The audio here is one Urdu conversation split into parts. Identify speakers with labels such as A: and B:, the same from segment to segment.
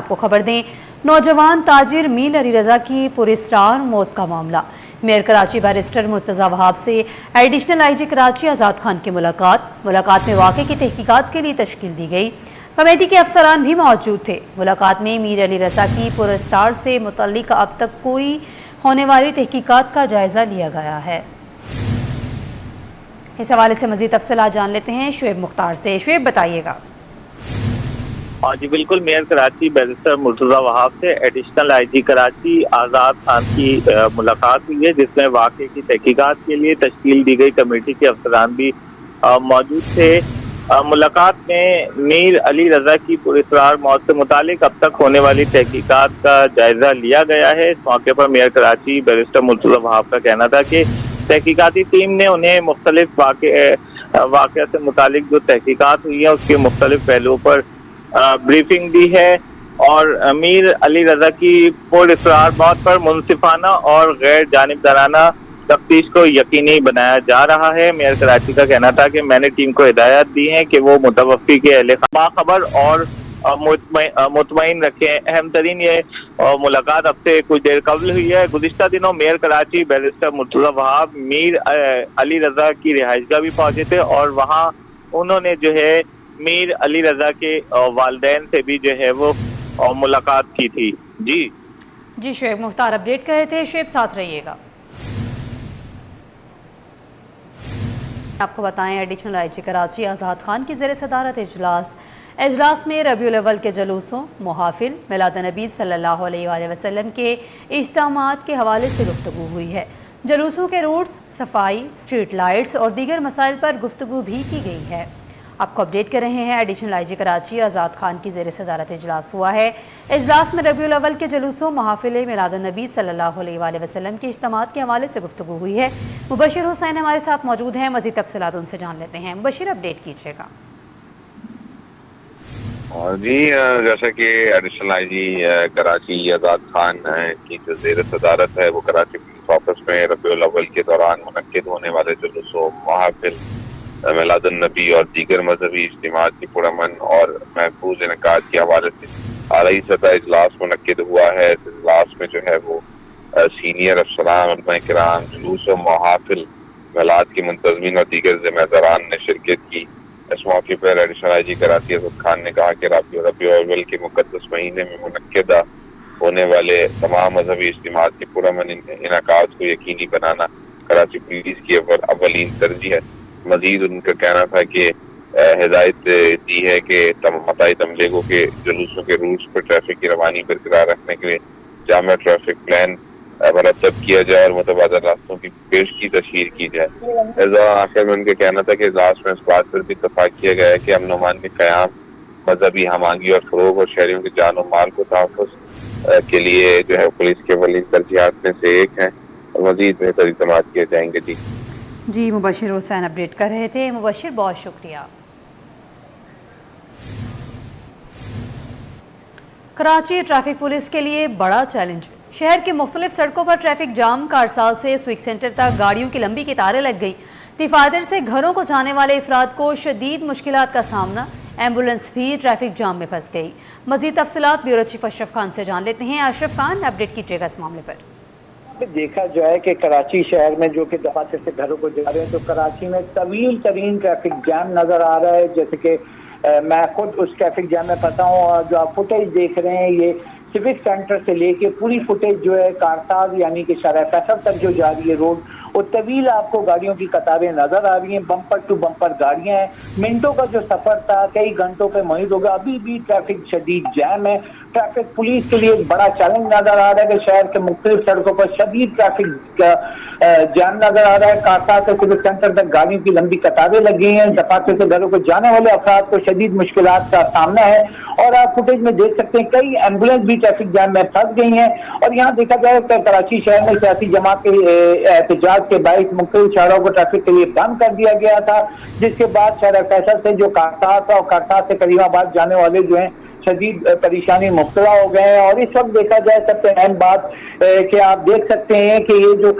A: آپ کو خبر دیں، نوجوان تاجر میل علی رضا کی پراسرار موت کا معاملہ۔ میئر کراچی بیرسٹر مرتضی وہاب سے ایڈیشنل آئی جی کراچی آزاد خان کی ملاقات میں واقعے کی تحقیقات کے لیے تشکیل دی گئی۔ کمیٹی کے افسران بھی موجود تھے۔ ملاقات میں میر علی رضا کی پراسرار سے متعلق اب تک کوئی ہونے والی تحقیقات کا جائزہ لیا گیا ہے۔ اس حوالے سے مزید تفصیلات جان لیتے ہیں شعیب مختار سے۔ شعیب بتائیے گا۔
B: جی بالکل، میئر کراچی بیرسٹر مرتضی وہاب سے ایڈیشنل آئی جی کراچی آزاد خان کی ملاقات ہوئی ہے، جس میں واقعے کی تحقیقات کے لیے تشکیل دی گئی کمیٹی کے افسران بھی موجود تھے۔ ملاقات میں میر علی رضا کی پراسرار موت سے متعلق اب تک ہونے والی تحقیقات کا جائزہ لیا گیا ہے۔ اس موقع پر میئر کراچی بیرسٹر مرتضی وہاب کا کہنا تھا کہ تحقیقاتی ٹیم نے انہیں مختلف واقعہ سے متعلق جو تحقیقات ہوئی ہیں اس کے مختلف پہلوؤں پر بریفنگ دی ہے، اور میر علی رضا کی پراسرار موت پر منصفانہ اور غیر جانبدارانہ تفتیش کو یقینی بنایا جا رہا ہے۔ میئر کراچی کا کہنا تھا کہ میں نے ٹیم کو ہدایات دی ہیں کہ وہ متوفی کے اہل باخبر اور مطمئن رکھیں۔ اہم ترین یہ ملاقات اب سے کچھ دیر قبل ہوئی ہے۔ گزشتہ دنوں میئر کراچی بیرسٹر مرتضی وہاب میر علی رضا کی رہائش گاہ بھی پہنچے تھے، اور وہاں انہوں نے جو ہے میر علی رضا کے والدین سے بھی جو ہے وہ ملاقات کی تھی۔ جی
A: شعیب مختار اپڈیٹ کر رہے تھے۔ شعیب ساتھ رہیے گا۔ آپ کو بتائیں، ایڈیشنل آئی جی کراچی آزاد خان کی زیر صدارت اجلاس میں ربیع الاول کے جلوسوں، محافل، میلاد النبی صلی اللہ علیہ وآلہ وسلم کے اجتماعات کے حوالے سے گفتگو ہوئی ہے۔ جلوسوں کے روٹس، صفائی، اسٹریٹ لائٹس اور دیگر مسائل پر گفتگو بھی کی گئی ہے۔ آپ کو اپڈیٹ کر رہے ہیں، ایڈیشنل آئی جی کراچی آزاد خان کی زیر صدارت اجلاس ہوا ہے۔ اجلاس میں ربیع الاول کے جلوسوں، محافل، میلاد النبی صلی اللہ علیہ وآلہ وسلم کے اجتماعات کے حوالے سے گفتگو ہوئی ہے۔ مبشر حسین ہمارے ساتھ موجود ہیں، مزید تفصیلات ان سے جان لیتے ہیں۔ مبشر اپڈیٹ کیجیے گا۔
C: جی جیسا کہ ایڈیشنل آئی جی کراچی آزاد خان کی جو زیر صدارت ہے وہ کراچی پولیس آفس میں ربیع الاول کے دوران منعقد ہونے والے جلوسوں، محافل، میلاد النبی اور دیگر مذہبی اجتماعات کی پرامن اور محفوظ انعقاد کے حوالے سے اعلیٰ سطح اجلاس منعقد ہوا ہے۔ اس اجلاس میں جو ہے وہ سینئر افسران، علماء کرام، جلوس و محافل، میلاد کے منتظمین اور دیگر ذمہ داران نے شرکت کی۔ اس موقع پر ایڈیشنل آئی جی کراچی آزاد خان نے کہا کہ ربیع الاول کے مقدس مہینے میں منعقدہ ہونے والے تمام مذہبی اجتماعات کے پرامن انعقاد کو یقینی بنانا کراچی پولیس کی اولین ترجیح ہے۔ مزید ان کا کہنا تھا کہ ہدایت دی ہے کہ متعدی تبلیغوں کے جلوسوں کے روٹس پر ٹریفک کی روانی برقرار رکھنے کے لیے جامع ٹریفک پلان مرتب کیا جائے اور متبادل راستوں کی پیش کی تشہیر کی جائے۔ آخر میں ان کا کہنا تھا کہ اجلاس میں اس بات پر بھی اتفاق کیا گیا ہے کہ امن و امان کے قیام، مذہبی ہم آہنگی اور فروغ اور شہریوں کے جان و مال کو تحفظ کے لیے جو ہے پولیس کے اولین ترجیحات میں سے ایک ہیں، اور مزید بہتر اقدامات کیے جائیں گے۔
A: جی مبشر حسین اپڈیٹ کر رہے تھے۔ مبشر بہت شکریہ۔ کراچی ٹریفک پولیس کے لیے بڑا چیلنج۔ شہر کے مختلف سڑکوں پر ٹریفک جام، کارساز سے سویک سینٹر تک گاڑیوں کی لمبی قطاریں لگ گئی۔ دفاتر سے گھروں کو جانے والے افراد کو شدید مشکلات کا سامنا، ایمبولنس بھی ٹریفک جام میں پھنس گئی۔ مزید تفصیلات بیورو چیف اشرف خان سے جان لیتے ہیں۔ اشرف خان اپڈیٹ کیجیے گا اس معاملے پر۔
D: دیکھا جائے کہ کراچی شہر میں جو کہ دفاتر سے گھروں کو جا رہے ہیں تو کراچی میں طویل ترین ٹریفک جام نظر آ رہا ہے، جیسے کہ میں خود اس ٹریفک جام میں پھنسا ہوں، اور جو آپ فوٹیج دیکھ رہے ہیں یہ سیوک سینٹر سے لے کے پوری فوٹیج جو ہے کارساز یعنی کہ شارع فیصل تک جو جا رہی ہے روڈ، وہ طویل آپ کو گاڑیوں کی قطاریں نظر آ رہی ہیں، بمپر ٹو بمپر گاڑیاں ہیں۔ منٹوں کا جو سفر تھا کئی گھنٹوں پہ محیط ہوگا، ابھی بھی ٹریفک شدید جام ہے۔ ٹریفک پولیس کے لیے ایک بڑا چیلنج نظر آ رہا ہے کہ شہر کے مختلف سڑکوں پر شدید ٹریفک جام نظر آ رہا ہے۔ کارساز سے سیوک سینٹر تک گاڑیوں کی لمبی قطاریں لگی ہیں۔ دفاتر سے گھروں کو جانے والے افراد کو شدید مشکلات کا سامنا ہے، اور آپ فوٹیج میں دیکھ سکتے ہیں کئی ایمبولینس بھی ٹریفک جام میں پھنس گئی ہیں۔ اور یہاں دیکھا جائے کہ کراچی شہر میں سیاسی جماعت کے احتجاج کے باعث مختلف شہروں کو ٹریفک کے لیے بند کر دیا گیا تھا، جس کے بعد شارع فیصل سے جو کارساز تھا اور کارساز سے کریم آباد جانے والے جو ہیں شدید پریشانی مبتلا ہو گئے ہیں۔ اور اس وقت دیکھا جائے سب سے اہم بات کہ آپ دیکھ سکتے ہیں کہ یہ جو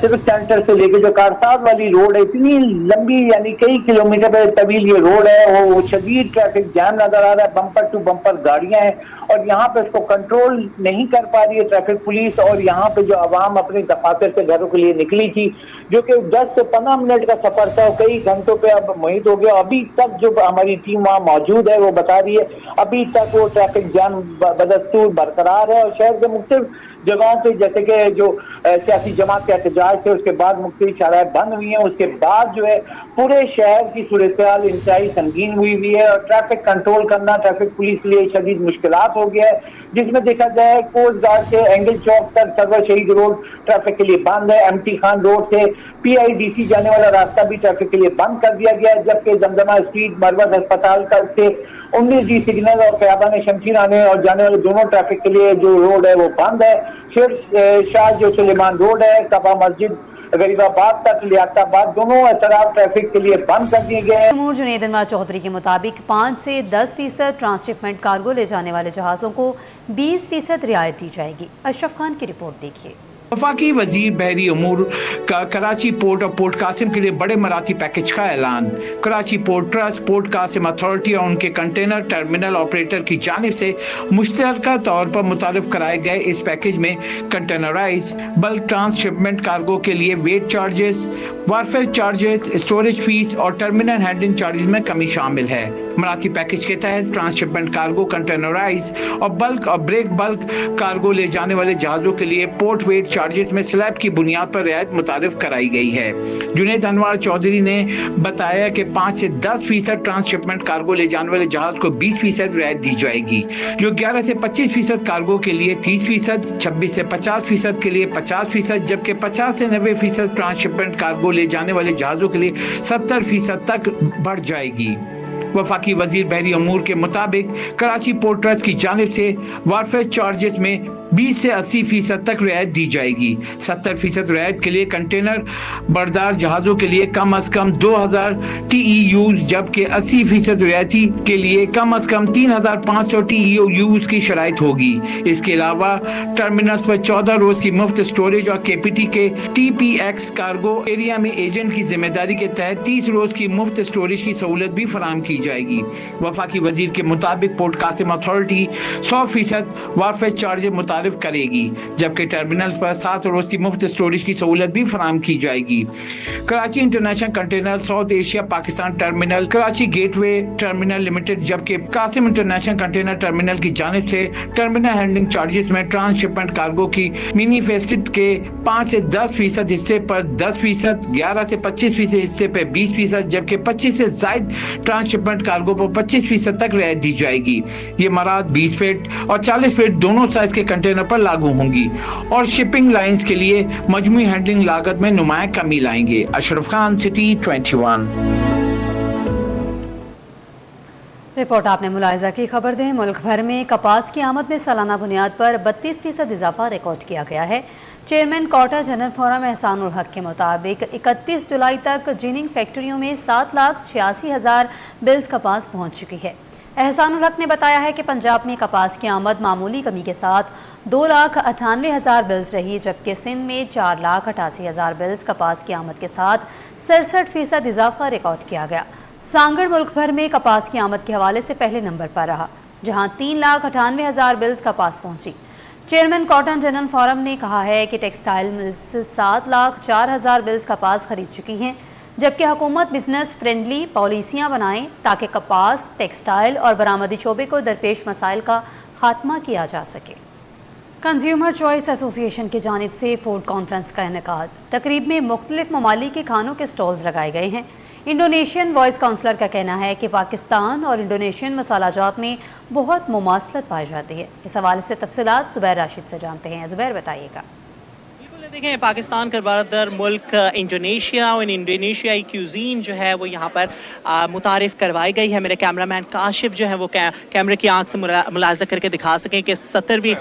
D: سیوک سینٹر سے لے کے جو کارساز والی روڈ ہے اتنی لمبی یعنی کئی کلومیٹر طویل یہ روڈ ہے، وہ شدید ٹریفک جام نظر آ رہا ہے، بمپر ٹو بمپر گاڑیاں ہیں۔ اور یہاں پہ اس کو کنٹرول نہیں کر پا رہی ہے ٹریفک پولیس. اور یہاں پہ جو عوام اپنے دفاتر سے گھروں کے لیے نکلی تھی, جو کہ 10 سے 15 منٹ کا سفر تھا, کئی گھنٹوں پہ اب محیط ہو گیا. ابھی تک جو ہماری ٹیم وہاں موجود ہے وہ بتا رہی ہے ابھی تک وہ ٹریفک جام بدستور برقرار ہے. اور شہر کے مختلف جگہوں پہ جیسے کہ جو سیاسی جماعت کے احتجاج تھے اس کے بعد مختلف شاہراہیں بند ہوئی ہیں, اس کے بعد جو ہے پورے شہر کی صورتحال انتہائی سنگین ہوئی ہے. اور ٹریفک کنٹرول کرنا ٹریفک پولیس کے لیے شدید مشکلات ہو گیا ہے, جس میں دیکھا جائے کوسٹ گارڈ سے اینگل چوک تک سرور شہید روڈ ٹریفک کے لیے بند ہے. MT خان روڈ سے PIDC جانے والا راستہ بھی ٹریفک کے لیے بند کر دیا گیا ہے, جبکہ زمزمہ اسٹریٹ مروت ہسپتال کا سے 19D سگنل اور خیابان شمشیر آنے اور جانے والے دونوں ٹریفک کے لیے جو روڈ ہے وہ بند ہے. شیر شاہ جو سلیمان روڈ ہے کعبہ مسجد غریب آباد تک لیاقت آباد دونوں اطراف ٹریفک کے لیے بند کر دیے گئے ہیں.
A: امور جنید انوار چودھری کے مطابق 5 سے 10% ٹرانسشپمنٹ کارگو لے جانے والے جہازوں کو 20% رعایت دی جائے گی. اشرف خان کی رپورٹ دیکھیے.
E: وفاقی وزیر بحری امور کا کراچی پورٹ اور پورٹ قاسم کے لیے بڑے مراعاتی پیکج کا اعلان. Karachi port trust, port Qasim authority اور ان کے کنٹینر ٹرمینل آپریٹر کی جانب سے مشترکہ طور پر متعارف کرائے گئے اس پیکج میں containerize bulk transshipment cargo کے لیے weight charges, wharfage charges, storage fee اور ٹرمینل ہینڈلنگ چارجز میں کمی شامل ہے. مراعاتی پیکج کے تحت ٹرانس شپمنٹ کارگو, کنٹینرائز اور بلک اور بریک بلک کارگو لے جانے والے جہازوں کے لیے پورٹ ویٹ چارجز میں سلیب کی بنیاد پر رعایت متعارف کرائی گئی ہے. جنید انوار چودھری نے بتایا کہ 5 سے 10% ٹرانس شپمنٹ کارگو لے جانے والے جہاز کو 20% رعایت دی جائے گی, جو 11 سے 25% کارگو کے لیے 30%, 26 سے 50% کے لیے 50%, جبکہ 50 سے 90% ٹرانس شپمنٹ کارگو لے جانے والے جہازوں کے لیے 70% تک بڑھ جائے گی. وفاقی وزیر بحری امور کے مطابق کراچی پورٹ ٹرسٹ کی جانب سے وارفیئر چارجز میں 20 سے 80% تک رعایت دی جائے گی. 70% رعایت کے لیے کنٹینر بردار جہازوں کے لیے کم از کم 2000 TEU, جبکہ 80% رعایتی کے لیے کم از کم 3500 TEU کی شرائط ہوگی. اس کے علاوہ ٹرمینلز پر 14 روز کی مفت اسٹوریج اور KPT کے TPX کارگو ایریا میں ایجنٹ کی ذمہ داری کے تحت 30 روز کی مفت اسٹوریج کی سہولت بھی فراہم کی جائے گی. وفاقی وزیر کے مطابق port Qasim authority 100% warfare charge متعارف کرے گی, جبکہ ٹرمینل پر 7 روز کی مفت اسٹوریج کی سہولت بھی فراہم کی جائے گی. Karachi international container south Asia Pakistan terminal, Karachi gateway terminal limited, جبکہ قاسم انٹرنیشنل کنٹینر ٹرمینل کی جانب سے ٹرمینل ہینڈلنگ چارجز میں ٹرانس شپمنٹ کارگو کی مینیفیسٹڈ کے 5 سے 10% حصے پر 10%, 11 سے 25% حصے پہ 20%, جبکہ 25 سے زائد ٹرانس شپمنٹ کارگو پر 25% تک رعایت دی جائے گی. یہ مراعات 20 فٹ اور 40 فٹ دونوں سائز کے کنٹینر پر لاگو ہوں گی اور شپنگ لائنز کے لیے مجموعی ہینڈلنگ لاگت میں نمایاں کمی لائیں گے. اشرف خان, سٹی 21.
A: رپورٹ آپ نے ملاحظہ کی. خبر دیں, ملک بھر میں کپاس کی آمد میں سالانہ بنیاد پر 32% اضافہ ریکارڈ کیا گیا ہے. چیئرمین کوٹا جنرل فورم احسان الحق کے مطابق 31 جولائی تک جیننگ فیکٹریوں میں 7,86,000 بلز کپاس پہنچ چکی ہے. احسان الحق نے بتایا ہے کہ پنجاب میں کپاس کی آمد معمولی کمی کے ساتھ 2,98,000 بلز رہی, جبکہ سندھ میں 4,88,000 بلز کپاس کی آمد کے ساتھ 67% اضافہ ریکارڈ کیا گیا. سانگڑ ملک بھر میں کپاس کی آمد کے حوالے سے پہلے نمبر پر رہا, جہاں 3,98,000 بلز کپاس پہنچی. چیئرمین کاٹن جنرل فورم نے کہا ہے کہ ٹیکسٹائل ملز 7,04,000 بلز کپاس خرید چکی ہیں, جبکہ حکومت بزنس فرینڈلی پالیسیاں بنائیں تاکہ کپاس, ٹیکسٹائل اور برآمدی شعبے کو درپیش مسائل کا خاتمہ کیا جا سکے. کنزیومر چوائس ایسوسی ایشن کی جانب سے فوڈ کانفرنس کا انعقاد. تقریب میں مختلف ممالک کے کھانوں کے سٹالز لگائے گئے ہیں. انڈونیشین وائس کونسلر کا کہنا ہے کہ پاکستان اور انڈونیشین مسالہ جات میں بہت مماثلت پائی جاتی ہے. اس حوالے سے تفصیلات زبیر راشد سے جانتے ہیں. زبیر, بتائیے گا.
F: دیکھیں, پاکستان کا برادر ملک انڈونیشیا اور انڈونیشیائی کیوزین جو ہے وہ یہاں پر متعارف کروائی گئی ہے. میرے کیمرہ مین کاشف جو ہے وہ کیمرے کی آنکھ سے ملاحظہ کر کے دکھا سکیں کہ 70ویں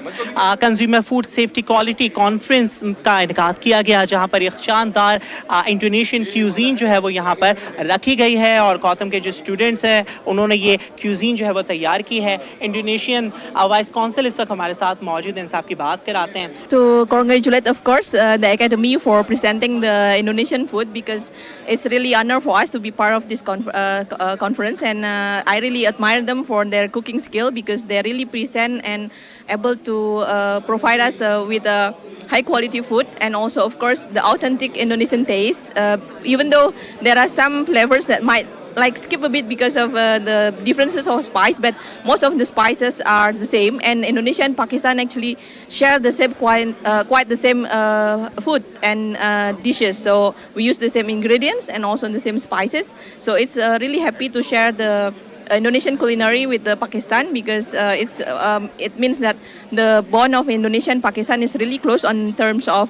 F: consumer food safety quality conference کا انعقاد کیا گیا, جہاں پر ایک شاندار انڈونیشین کیوزین جو ہے وہ یہاں پر رکھی گئی ہے, اور گوتم کے جو اسٹوڈنٹس ہیں انہوں نے یہ کیوزین جو ہے وہ تیار کی ہے. انڈونیشین وائس کونسل اس وقت ہمارے ساتھ موجود ہیں, ان سے آپ کی بات کراتے ہیں.
G: To congratulate, of course, the Academy for presenting the Indonesian food, because it's really honor for us to be part of this conference, and I really admire them for their cooking skill, because they really present and able to provide us with high quality food, and also of course the authentic Indonesian taste, even though there are some flavors that might like skip a bit because of the differences of spice, but most of the spices are the same, and Indonesia and Pakistan actually share the same quite the same food and dishes, so we use the same ingredients and also the same spices, so it's really happy to share the Indonesian culinary with the Pakistan, because it means that the bond of Indonesia and Pakistan is really close on terms of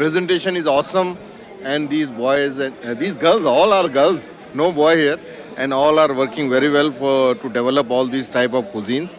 H: presentation is awesome and these boys and these girls all are girls no boy here and all are working very well to develop all these type of cuisines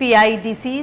A: PIDC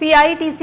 A: PITC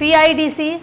A: PIDC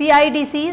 A: PIDC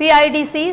A: PIDC